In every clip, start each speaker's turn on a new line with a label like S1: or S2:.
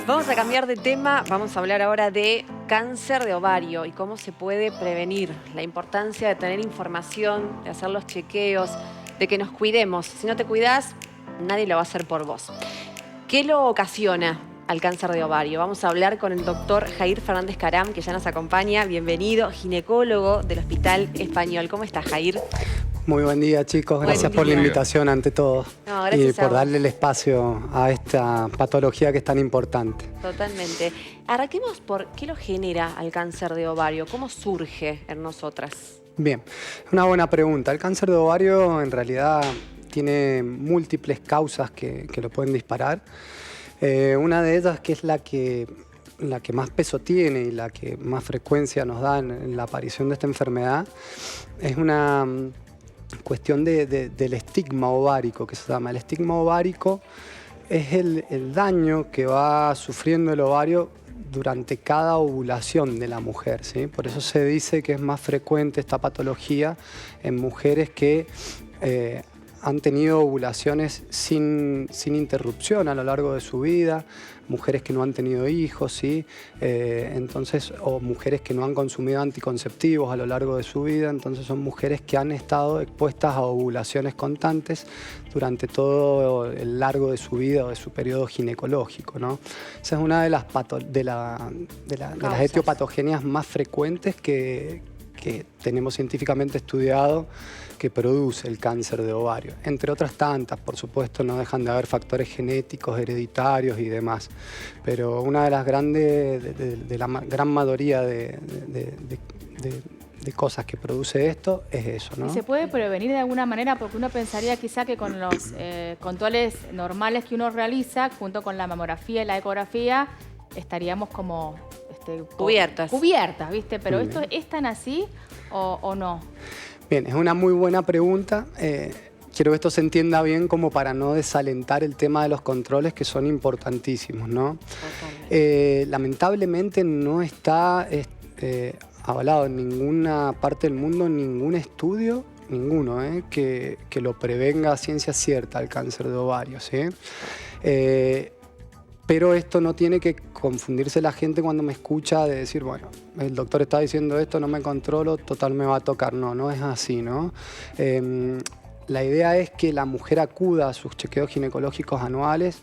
S1: Vamos a cambiar de tema, vamos a hablar ahora de cáncer de ovario y cómo se puede prevenir, la importancia de tener información, de hacer los chequeos, de que nos cuidemos. Si no te cuidas, nadie lo va a hacer por vos. ¿Qué lo ocasiona al cáncer de ovario? Vamos a hablar con el doctor Jair Fernández Caram, que ya nos acompaña. Bienvenido, ginecólogo del Hospital Español. ¿Cómo estás, Jair?
S2: Muy buen día, chicos. Gracias por la invitación ante todo.
S1: No,
S2: y
S1: gracias
S2: por darle el espacio a esta patología que es tan importante.
S1: Totalmente. Arranquemos por qué lo genera al cáncer de ovario, cómo surge en nosotras.
S2: Bien, una buena pregunta. El cáncer de ovario en realidad tiene múltiples causas que lo pueden disparar. Una de ellas, que es la que más peso tiene y la que más frecuencia nos da en la aparición de esta enfermedad, es una cuestión del estigma ovárico, que se llama. El estigma ovárico es el daño que va sufriendo el ovario durante cada ovulación de la mujer, ¿sí? Por eso se dice que es más frecuente esta patología en mujeres que han tenido ovulaciones sin interrupción a lo largo de su vida, mujeres que no han tenido hijos, ¿sí? Entonces, o mujeres que no han consumido anticonceptivos a lo largo de su vida. Entonces son mujeres que han estado expuestas a ovulaciones constantes durante todo el largo de su vida o de su periodo ginecológico, ¿no? Esa es una de las etiopatogenias más frecuentes que tenemos científicamente estudiado que produce el cáncer de ovario. Entre otras tantas, por supuesto, no dejan de haber factores genéticos, hereditarios y demás. Pero una de las grandes, de la gran mayoría de cosas que produce esto es eso, ¿no?
S3: ¿Y se puede prevenir de alguna manera? Porque uno pensaría quizá que con los controles normales que uno realiza, junto con la mamografía y la ecografía, estaríamos como
S1: cubiertas,
S3: ¿viste? Pero ¿esto es tan así o no?
S2: Bien, es una muy buena pregunta. Quiero que esto se entienda bien como para no desalentar el tema de los controles, que son importantísimos, ¿no? Lamentablemente no está avalado en ninguna parte del mundo, ningún estudio, ninguno, que lo prevenga a ciencia cierta el cáncer de ovario, ¿sí? Pero esto no tiene que confundirse la gente cuando me escucha de decir, bueno, el doctor está diciendo esto, no me controlo, total me va a tocar. No, no es así, ¿no? La idea es que la mujer acuda a sus chequeos ginecológicos anuales.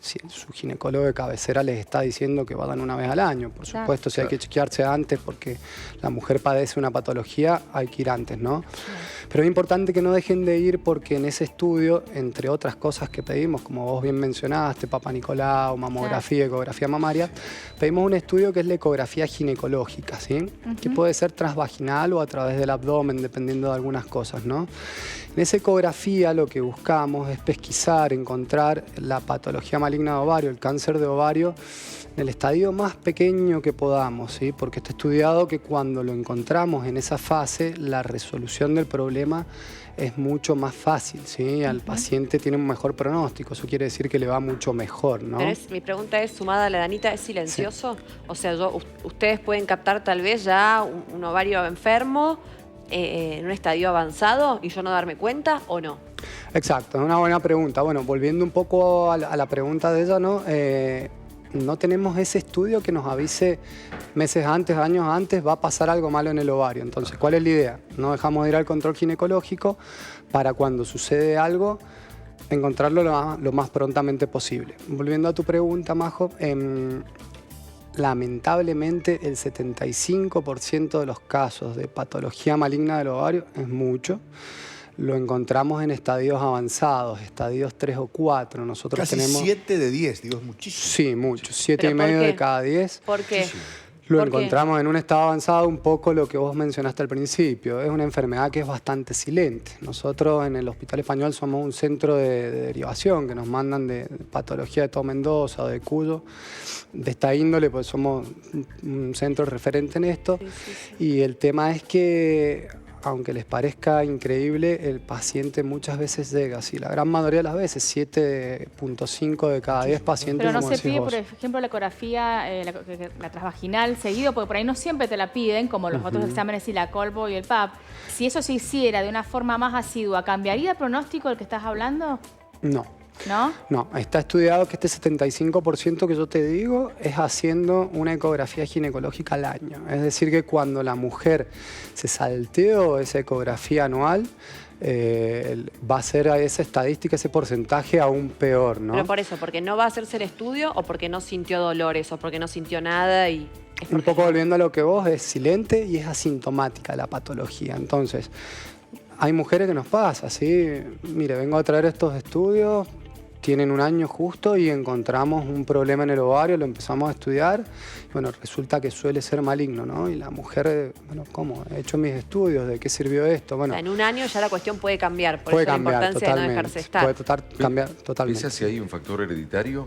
S2: Si su ginecólogo de cabecera les está diciendo que vayan una vez al año. Por supuesto, si hay que chequearse antes porque la mujer padece una patología, hay que ir antes, ¿no? Pero es importante que no dejen de ir porque en ese estudio, entre otras cosas que pedimos, como vos bien mencionaste, Papa Nicolau, mamografía, ecografía mamaria, pedimos un estudio que es la ecografía ginecológica, ¿sí? Que puede ser transvaginal o a través del abdomen, dependiendo de algunas cosas, ¿no? En esa ecografía lo que buscamos es pesquisar, encontrar la patología maligna de ovario, el cáncer de ovario, en el estadio más pequeño que podamos, ¿sí? Porque está estudiado que cuando lo encontramos en esa fase, la resolución del problema es mucho más fácil, ¿sí? Al paciente tiene un mejor pronóstico, eso quiere decir que le va mucho mejor, ¿no?
S1: Pero mi pregunta es, sumada a la Danita, ¿es silencioso? Sí. O sea, ustedes pueden captar tal vez ya un ovario enfermo en un estadio avanzado y yo no darme cuenta, ¿o no?
S2: Exacto, es una buena pregunta. Bueno, volviendo un poco a la pregunta de ella, ¿no? No tenemos ese estudio que nos avise meses antes, años antes, va a pasar algo malo en el ovario. Entonces, ¿cuál es la idea? No dejamos de ir al control ginecológico para cuando sucede algo, encontrarlo lo más prontamente posible. Volviendo a tu pregunta, Majo, lamentablemente el 75% de los casos de patología maligna del ovario es mucho. Lo encontramos en estadios avanzados, estadios 3 o 4. Nosotros
S4: casi
S2: tenemos
S4: 7 de 10, digo, es muchísimo.
S2: Sí, mucho. 7,5 de cada 10.
S1: ¿Por qué?
S4: Sí.
S2: Lo encontramos en un estado avanzado, un poco lo que vos mencionaste al principio. Es una enfermedad que es bastante silente. Nosotros en el Hospital Español somos un centro de derivación que nos mandan de patología de todo Mendoza o de Cuyo. De esta índole, pues somos un centro referente en esto. Y el tema es que, aunque les parezca increíble, el paciente muchas veces llega, sí, la gran mayoría de las veces, 7,5 de cada 10 pacientes.
S3: Pero no
S2: como
S3: se pide,
S2: vos,
S3: por ejemplo, la ecografía, la transvaginal seguido, porque por ahí no siempre te la piden, como los otros exámenes y la colbo y el PAP. Si eso se hiciera de una forma más asidua, ¿cambiaría el pronóstico del que estás hablando?
S2: No.
S3: ¿no?
S2: No, está estudiado que este 75% que yo te digo es haciendo una ecografía ginecológica al año. Es decir, que cuando la mujer se salteó esa ecografía anual, va a ser a esa estadística, ese porcentaje aún peor, ¿no?
S1: Pero por eso, porque no va a hacerse el estudio o porque no sintió dolores o porque no sintió nada y...
S2: Un poco volviendo a lo que vos, es silente y es asintomática la patología. Entonces, hay mujeres que nos pasa, ¿sí? Mire, vengo a traer estos estudios, tienen un año justo y encontramos un problema en el ovario, lo empezamos a estudiar, bueno, resulta que suele ser maligno, ¿no? Y la mujer, bueno, ¿cómo? He hecho mis estudios, ¿de qué sirvió esto? Bueno,
S1: O sea, en un año ya la cuestión puede cambiar, por
S2: puede
S1: eso
S2: cambiar
S1: la importancia de no
S2: totalmente,
S1: dejarse estar.
S2: puede cambiar totalmente.
S4: ¿Piensa si hay un factor hereditario?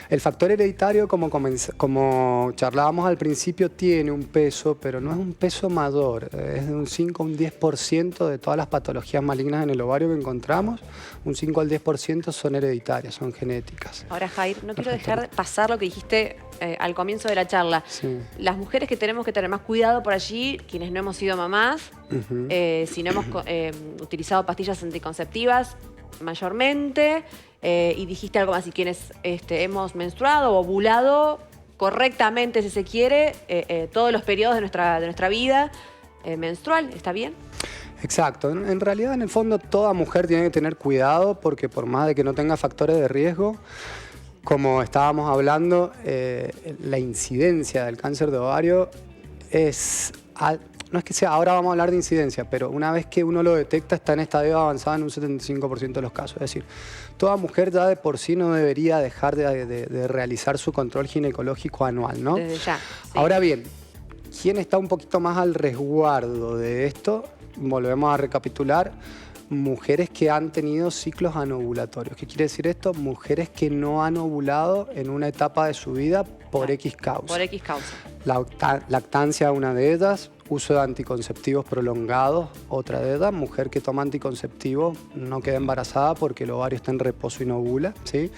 S2: El factor hereditario, como charlábamos al principio, tiene un peso, pero no es un peso mayor. Es de un 5 a un 10% de todas las patologías malignas en el ovario que encontramos. Un 5 al 10% son hereditarias, son genéticas.
S1: Ahora, Jair, no quiero dejar pasar lo que dijiste al comienzo de la charla.
S2: Sí.
S1: Las mujeres que tenemos que tener más cuidado por allí, quienes no hemos sido mamás, si no hemos utilizado pastillas anticonceptivas mayormente, y dijiste algo más, si quienes hemos menstruado o ovulado correctamente, si se quiere, todos los periodos de nuestra vida menstrual, ¿está bien?
S2: Exacto. En realidad, en el fondo, toda mujer tiene que tener cuidado porque por más de que no tenga factores de riesgo, como estábamos hablando, la incidencia del cáncer de ovario no es que sea, ahora vamos a hablar de incidencia, pero una vez que uno lo detecta está en estadio avanzado en un 75% de los casos. Es decir, toda mujer ya de por sí no debería dejar de realizar su control ginecológico anual, ¿no?
S1: Desde ya. Sí.
S2: Ahora bien, ¿quién está un poquito más al resguardo de esto? Volvemos a recapitular. Mujeres que han tenido ciclos anovulatorios. ¿Qué quiere decir esto? Mujeres que no han ovulado en una etapa de su vida por X causa.
S1: Por X causa.
S2: Lactancia, una de ellas. Uso de anticonceptivos prolongados, otra de ellas. Mujer que toma anticonceptivos no queda embarazada porque el ovario está en reposo y no ovula, ¿sí?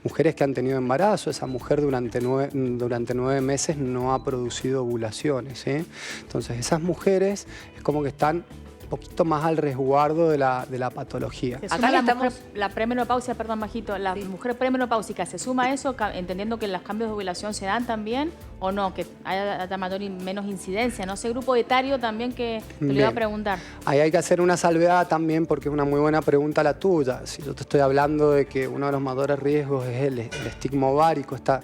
S2: Mujeres que han tenido embarazo, esa mujer durante 9 meses no ha producido ovulaciones, ¿sí? Entonces esas mujeres es como que están un poquito más al resguardo de la patología.
S3: Se
S1: Acá
S3: suma
S1: le
S3: la,
S1: estamos-
S3: la premenopausia, perdón, Majito, la
S1: Sí.
S3: mujer premenopáusica, ¿se suma a eso, entendiendo que los cambios de ovulación se dan también o no? Que haya mayor menos incidencia, ¿no? Ese grupo etario también que te lo iba a
S2: Bien.
S3: preguntar.
S2: Ahí hay que hacer una salvedad también porque es una muy buena pregunta la tuya. Si yo te estoy hablando de que uno de los mayores riesgos es el estigma ovárico, esta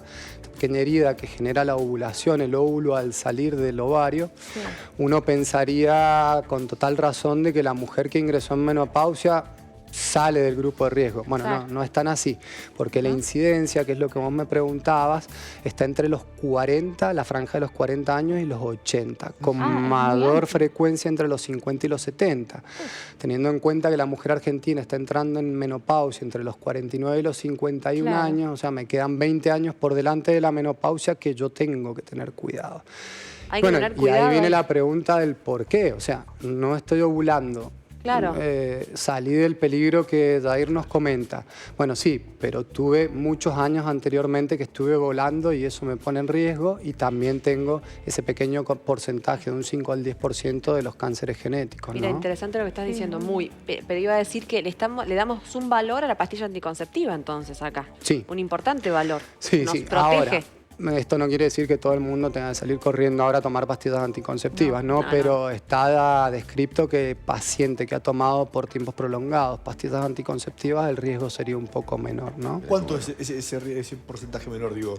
S2: pequeña herida que genera la ovulación, el óvulo al salir del ovario,
S3: Sí.
S2: uno pensaría con total razón de que la mujer que ingresó en menopausia sale del grupo de riesgo. Bueno,
S3: Claro.
S2: no es tan así, porque la incidencia, que es lo que vos me preguntabas, está entre los 40, la franja de los 40 años y los 80, con
S3: Ah, es muy
S2: mayor
S3: amplio.
S2: frecuencia entre los 50 y los 70. Teniendo en cuenta que la mujer argentina está entrando en menopausia entre los 49 y los 51
S3: Claro.
S2: años, o sea, me quedan 20 años por delante de la menopausia que yo tengo que tener cuidado.
S1: Hay que
S2: Bueno,
S1: tener
S2: y
S1: cuidado.
S2: ahí viene la pregunta del por qué. O sea, no estoy ovulando.
S1: Claro.
S2: Salí del peligro que Jair nos comenta. Bueno, sí, pero tuve muchos años anteriormente que estuve volando y eso me pone en riesgo y también tengo ese pequeño porcentaje de un 5 al 10% de los cánceres genéticos,
S1: Mira,
S2: ¿no?
S1: interesante lo que estás diciendo, muy. Pero iba a decir que le damos un valor a la pastilla anticonceptiva entonces acá.
S2: Sí.
S1: Un importante valor.
S2: Sí,
S1: Nos
S2: sí.
S1: protege.
S2: Ahora, esto no quiere decir que todo el mundo tenga que salir corriendo ahora a tomar pastillas anticonceptivas, ¿no?
S1: No,
S2: Pero está descrito que paciente que ha tomado por tiempos prolongados pastillas anticonceptivas, el riesgo sería un poco menor, ¿no?
S5: ¿Cuánto es ese porcentaje menor, digo?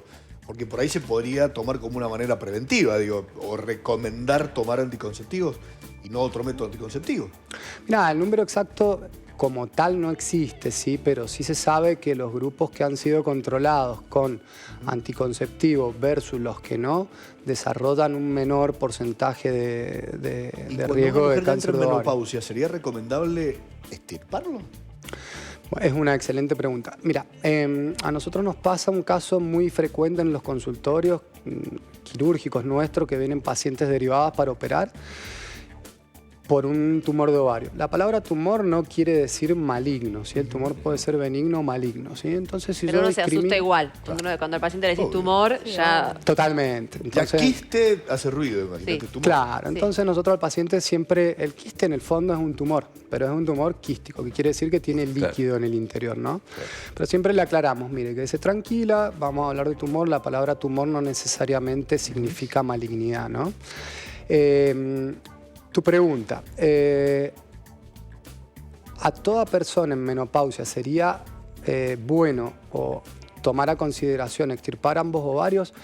S5: Porque por ahí se podría tomar como una manera preventiva, digo, o recomendar tomar anticonceptivos y no otro método anticonceptivo.
S2: Mira, el número exacto como tal no existe, sí, pero sí se sabe que los grupos que han sido controlados con anticonceptivos versus los que no, desarrollan un menor porcentaje de
S5: Cuando
S2: riesgo
S5: una
S2: de
S5: mujer
S2: cáncer
S5: entra
S2: de
S5: en
S2: ovario.
S5: menopausia, ¿sería recomendable extirparlo?
S2: Es una excelente pregunta. Mira, a nosotros nos pasa un caso muy frecuente en los consultorios quirúrgicos nuestros que vienen pacientes derivadas para operar. por un tumor de ovario. La palabra tumor no quiere decir maligno, ¿sí? El tumor puede ser benigno o maligno, ¿sí? Entonces, si
S1: Pero
S2: yo
S1: uno se asusta igual. Cuando al paciente le decís
S5: Obvio.
S1: tumor, ya...
S2: Totalmente.
S5: Ya
S2: Entonces,
S5: quiste hace ruido, imagínate.
S1: Sí.
S5: Tumor.
S2: claro, entonces nosotros al paciente siempre, el quiste en el fondo es un tumor, pero es un tumor quístico, que quiere decir que tiene líquido en el interior, ¿no? Pero siempre le aclaramos, mire, quédese tranquila, vamos a hablar de tumor, la palabra tumor no necesariamente significa malignidad, ¿no? Tu pregunta, ¿a toda persona en menopausia sería bueno o tomar a consideración extirpar ambos ovarios?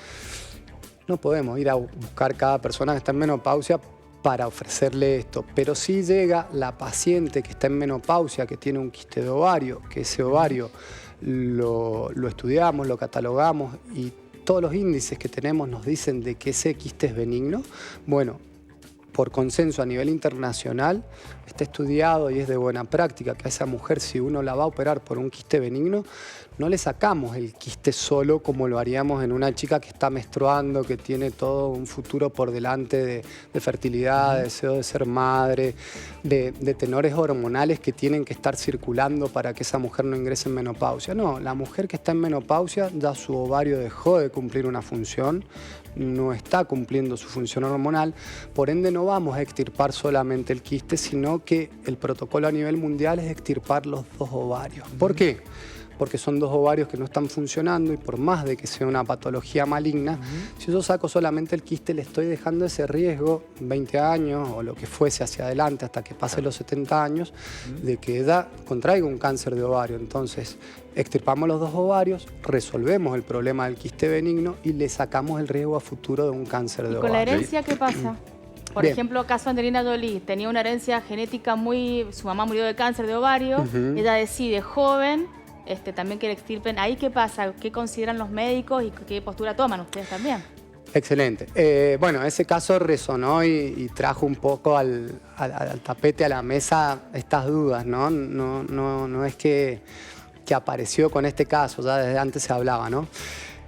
S2: No podemos ir a buscar cada persona que está en menopausia para ofrecerle esto, pero si llega la paciente que está en menopausia, que tiene un quiste de ovario, que ese ovario lo estudiamos, lo catalogamos y todos los índices que tenemos nos dicen de que ese quiste es benigno, bueno, por consenso a nivel internacional, está estudiado y es de buena práctica que a esa mujer, si uno la va a operar por un quiste benigno, no le sacamos el quiste solo como lo haríamos en una chica que está menstruando, que tiene todo un futuro por delante de fertilidad, de deseo de ser madre, de tenores hormonales que tienen que estar circulando para que esa mujer no ingrese en menopausia. No, la mujer que está en menopausia, ya su ovario dejó de cumplir una función, no está cumpliendo su función hormonal, por ende no vamos a extirpar solamente el quiste, sino que el protocolo a nivel mundial es extirpar los dos ovarios. ¿Por qué? Porque son dos ovarios que no están funcionando y por más de que sea una patología maligna, si yo saco solamente el quiste le estoy dejando ese riesgo 20 años o lo que fuese hacia adelante hasta que pase los 70 años de que ella contraiga un cáncer de ovario. Entonces, extirpamos los dos ovarios, resolvemos el problema del quiste benigno y le sacamos el riesgo a futuro de un cáncer de
S3: ¿Y
S2: ovario.
S3: con la herencia qué pasa? Por
S2: Bien.
S3: ejemplo, caso Angelina Jolie, tenía una herencia genética su mamá murió de cáncer de ovario, ella decide joven, también que le extirpen. ¿Ahí qué pasa? ¿Qué consideran los médicos y qué postura toman ustedes también?
S2: Excelente. Bueno, ese caso resonó y trajo un poco al tapete, a la mesa, estas dudas, ¿no? No es que apareció con este caso, ya desde antes se hablaba, ¿no?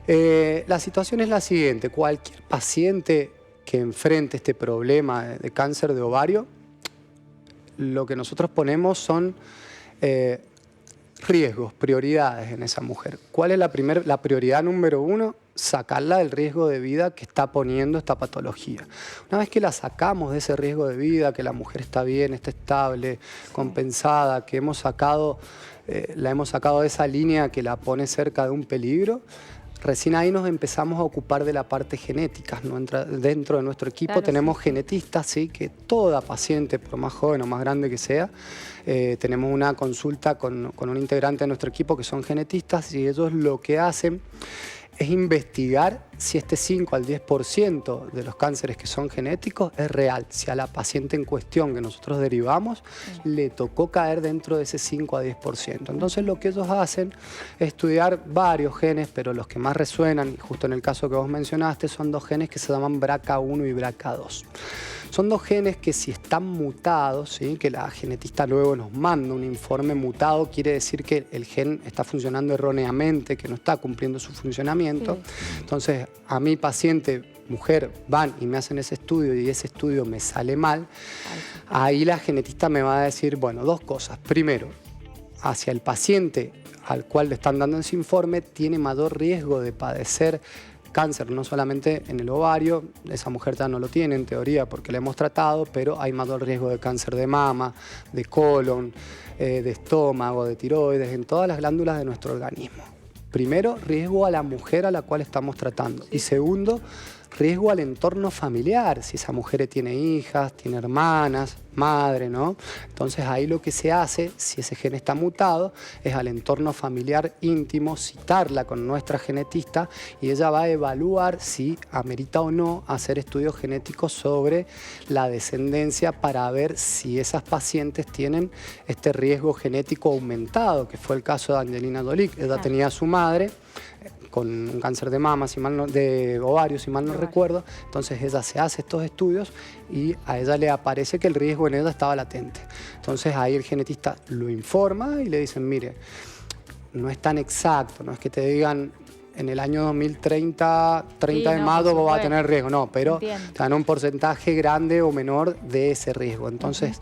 S2: La situación es la siguiente. Cualquier paciente que enfrente este problema de cáncer de ovario, lo que nosotros ponemos son riesgos, prioridades en esa mujer. ¿Cuál es la prioridad número uno? Sacarla del riesgo de vida que está poniendo esta patología. Una vez que la sacamos de ese riesgo de vida, que la mujer está bien, está estable, compensada, que la hemos sacado de esa línea que la pone cerca de un peligro, recién ahí nos empezamos a ocupar de la parte genética, ¿no? Dentro de nuestro equipo tenemos genetistas, ¿sí? Que toda paciente, por más joven o más grande que sea, tenemos una consulta con un integrante de nuestro equipo que son genetistas y ellos lo que hacen es investigar si este 5 al 10% de los cánceres que son genéticos es real, si a la paciente en cuestión que nosotros derivamos le tocó caer dentro de ese 5 a 10%. Entonces lo que ellos hacen es estudiar varios genes, pero los que más resuenan, y justo en el caso que vos mencionaste, son dos genes que se llaman BRCA1 y BRCA2. Son dos genes que si están mutados, ¿sí? Que la genetista luego nos manda un informe mutado, quiere decir que el gen está funcionando erróneamente, que no está cumpliendo su funcionamiento. Entonces, a mi paciente, mujer, van y me hacen ese estudio y ese estudio me sale mal, ahí la genetista me va a decir, bueno, dos cosas. Primero, hacia el paciente al cual le están dando ese informe, tiene mayor riesgo de padecer cáncer, no solamente en el ovario, esa mujer ya no lo tiene en teoría porque la hemos tratado, pero hay mayor riesgo de cáncer de mama, de colon, de estómago, de tiroides, en todas las glándulas de nuestro organismo. Primero, riesgo a la mujer a la cual estamos tratando. Y segundo, riesgo al entorno familiar, si esa mujer tiene hijas, tiene hermanas, madre, ¿no? Entonces ahí lo que se hace, si ese gen está mutado, es al entorno familiar íntimo, citarla con nuestra genetista y ella va a evaluar si amerita o no hacer estudios genéticos sobre la descendencia para ver si esas pacientes tienen este riesgo genético aumentado, que fue el caso de Angelina Jolie. Ella tenía a su madre con un cáncer de mama, de ovario, si mal no recuerdo. Entonces ella se hace estos estudios y a ella le aparece que el riesgo en ella estaba latente. Entonces ahí el genetista lo informa y le dicen, mire, no es tan exacto, no es que te digan en el año 2030, 30
S3: Sí,
S2: de
S3: no,
S2: mayo
S3: por
S2: vos vas a
S3: supuesto.
S2: tener riesgo. No, pero
S3: Entiendo.
S2: está en un porcentaje grande o menor de ese riesgo. Entonces,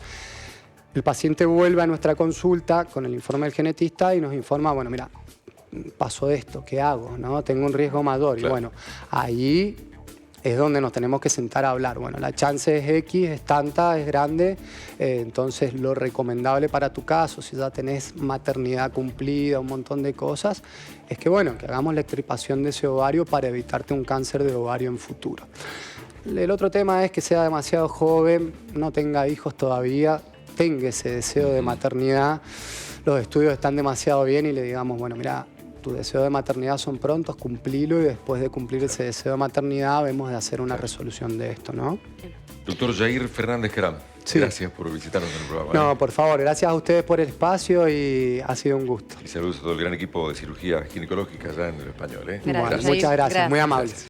S2: el paciente vuelve a nuestra consulta con el informe del genetista y nos informa, bueno, mira, pasó esto, ¿qué hago? ¿No? Tengo un riesgo mayor.
S4: Claro.
S2: Y bueno, ahí es donde nos tenemos que sentar a hablar. Bueno, la chance es X, es tanta, es grande, entonces lo recomendable para tu caso, si ya tenés maternidad cumplida, un montón de cosas, es que bueno, que hagamos la extirpación de ese ovario para evitarte un cáncer de ovario en futuro. El otro tema es que sea demasiado joven, no tenga hijos todavía, tenga ese deseo de maternidad, los estudios están demasiado bien y le digamos, bueno, mira, tu deseo de maternidad son prontos, cumplilo y después de cumplir ese deseo de maternidad vemos de hacer una resolución de esto, ¿no?
S4: Doctor Jair Fernández Caram,
S2: Sí.
S4: gracias por visitarnos en el programa.
S2: No, por favor, gracias a ustedes por el espacio y ha sido un gusto.
S4: Y saludos a todo el gran equipo de cirugía ginecológica allá en el español.
S1: Gracias,
S2: Bueno,
S1: Jair.
S2: muchas gracias, muy
S1: Gracias.
S2: amables.